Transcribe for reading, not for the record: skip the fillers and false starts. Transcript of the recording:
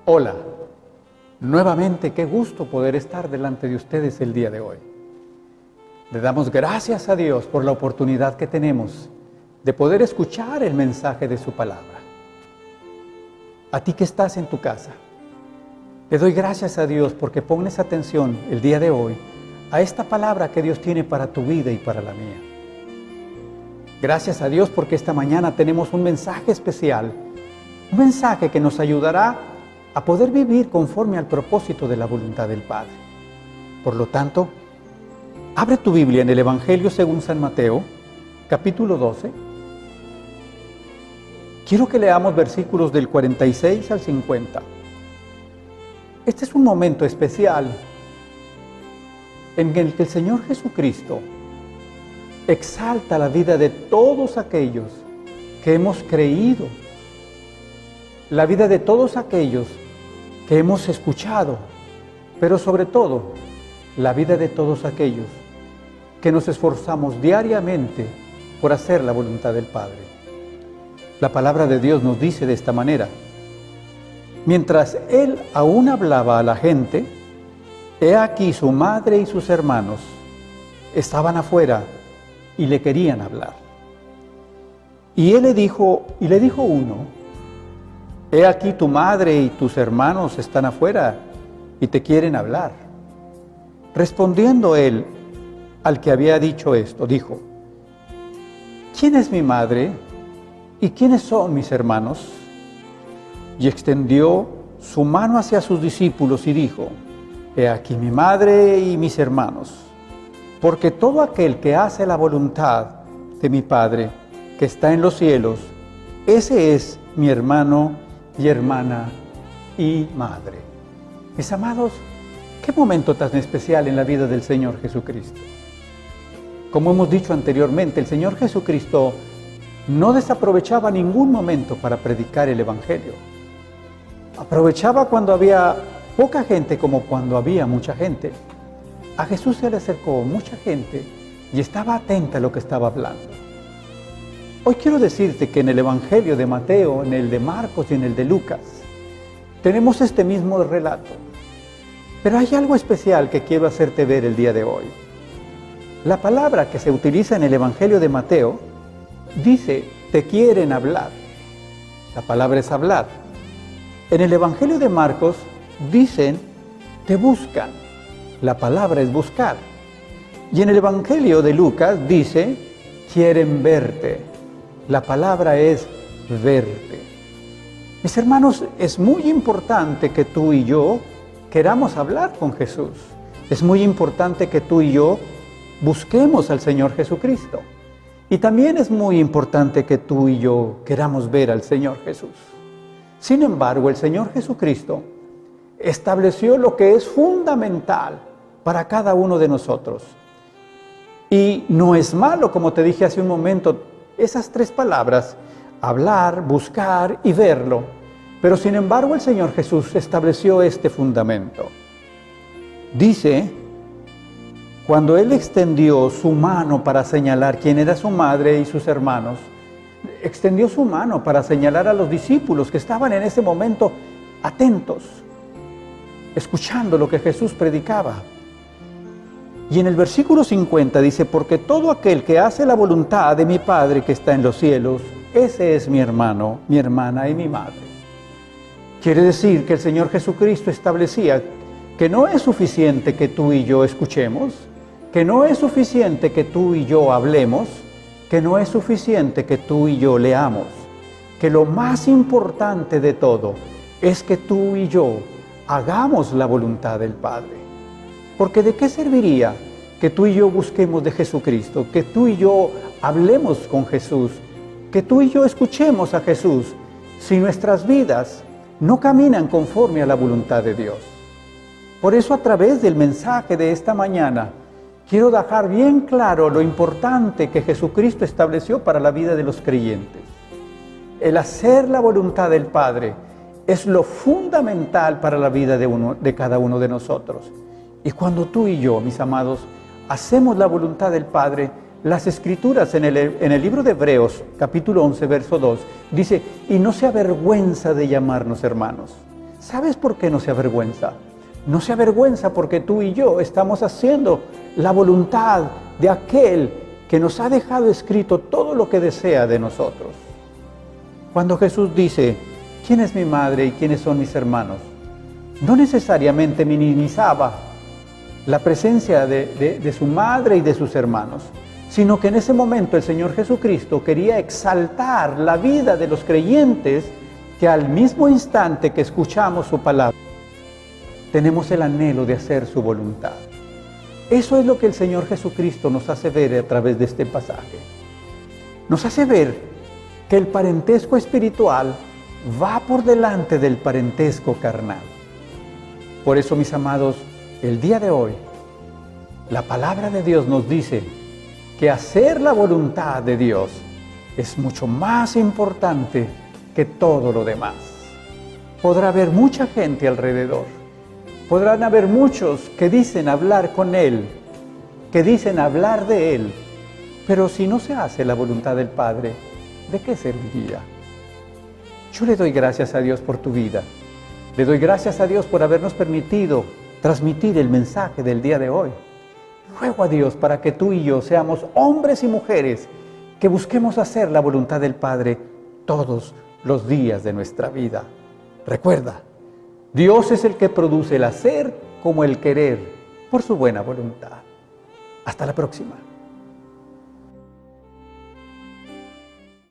Hola, nuevamente qué gusto poder estar delante de ustedes el día de hoy. Le damos gracias a Dios por la oportunidad que tenemos de poder escuchar el mensaje de su palabra. A ti que estás en tu casa, le doy gracias a Dios porque pones atención el día de hoy a esta palabra que Dios tiene para tu vida y para la mía. Gracias a Dios porque esta mañana tenemos un mensaje especial, un mensaje que nos ayudará a poder vivir conforme al propósito de la voluntad del Padre. Por lo tanto, abre tu Biblia en el Evangelio según San Mateo, capítulo 12. Quiero que leamos versículos del 46 al 50. Este es un momento especial en el que el Señor Jesucristo exalta la vida de todos aquellos que hemos creído, la vida de todos aquellos que hemos escuchado, pero sobre todo, la vida de todos aquellos que nos esforzamos diariamente por hacer la voluntad del Padre. La palabra de Dios nos dice de esta manera: mientras Él aún hablaba a la gente, he aquí su madre y sus hermanos estaban afuera y le querían hablar. Y Él le dijo uno: he aquí tu madre y tus hermanos están afuera y te quieren hablar. Respondiendo Él al que había dicho esto, dijo: ¿quién es mi madre y quiénes son mis hermanos? Y extendió su mano hacia sus discípulos y dijo: he aquí mi madre y mis hermanos, porque todo aquel que hace la voluntad de mi Padre que está en los cielos, ese es mi hermano y hermana y madre. Mis amados, qué momento tan especial en la vida del Señor Jesucristo. Como hemos dicho anteriormente, el Señor Jesucristo no desaprovechaba ningún momento para predicar el Evangelio. Aprovechaba cuando había poca gente como cuando había mucha gente. A Jesús se le acercó mucha gente y estaba atenta a lo que estaba hablando. Hoy quiero decirte que en el Evangelio de Mateo, en el de Marcos y en el de Lucas, tenemos este mismo relato. Pero hay algo especial que quiero hacerte ver el día de hoy. La palabra que se utiliza en el Evangelio de Mateo dice: te quieren hablar. La palabra es hablar. En el Evangelio de Marcos dicen: te buscan. La palabra es buscar. Y en el Evangelio de Lucas dice: quieren verte. La palabra es verte. Mis hermanos, es muy importante que tú y yo queramos hablar con Jesús. Es muy importante que tú y yo busquemos al Señor Jesucristo. Y también es muy importante que tú y yo queramos ver al Señor Jesús. Sin embargo, el Señor Jesucristo estableció lo que es fundamental para cada uno de nosotros. Y no es malo, como te dije hace un momento, esas tres palabras: hablar, buscar y verlo. Pero sin embargo, el Señor Jesús estableció este fundamento. Dice, cuando Él extendió su mano para señalar quién era su madre y sus hermanos, extendió su mano para señalar a los discípulos que estaban en ese momento atentos, escuchando lo que Jesús predicaba. Y en el versículo 50 dice: porque todo aquel que hace la voluntad de mi Padre que está en los cielos, ese es mi hermano, mi hermana y mi madre. Quiere decir que el Señor Jesucristo establecía que no es suficiente que tú y yo escuchemos, que no es suficiente que tú y yo hablemos, que no es suficiente que tú y yo leamos, que lo más importante de todo es que tú y yo hagamos la voluntad del Padre. Porque ¿de qué serviría que tú y yo busquemos de Jesucristo, que tú y yo hablemos con Jesús, que tú y yo escuchemos a Jesús, si nuestras vidas no caminan conforme a la voluntad de Dios? Por eso, a través del mensaje de esta mañana, quiero dejar bien claro lo importante que Jesucristo estableció para la vida de los creyentes. El hacer la voluntad del Padre es lo fundamental para la vida de cada uno de nosotros. Y cuando tú y yo, mis amados, hacemos la voluntad del Padre, las Escrituras en el libro de Hebreos, capítulo 11, verso 2, dice: y no se avergüenza de llamarnos hermanos, ¿Sabes por qué no se avergüenza? No se avergüenza porque tú y yo estamos haciendo la voluntad de aquel que nos ha dejado escrito todo lo que desea de nosotros. Cuando Jesús dice, ¿quién es mi madre y quiénes son mis hermanos?, no necesariamente minimizaba la presencia de su madre y de sus hermanos, sino que en ese momento el Señor Jesucristo quería exaltar la vida de los creyentes que al mismo instante que escuchamos su palabra, tenemos el anhelo de hacer su voluntad. Eso es lo que el Señor Jesucristo nos hace ver a través de este pasaje. Nos hace ver que el parentesco espiritual va por delante del parentesco carnal. Por eso, mis amados, el día de hoy, la palabra de Dios nos dice que hacer la voluntad de Dios es mucho más importante que todo lo demás. Podrá haber mucha gente alrededor, podrán haber muchos que dicen hablar con Él, que dicen hablar de Él, pero si no se hace la voluntad del Padre, ¿de qué serviría? Yo le doy gracias a Dios por tu vida. Le doy gracias a Dios por habernos permitido transmitir el mensaje del día de hoy. Ruego a Dios para que tú y yo seamos hombres y mujeres que busquemos hacer la voluntad del Padre todos los días de nuestra vida. Recuerda, Dios es el que produce el hacer como el querer por su buena voluntad. Hasta la próxima.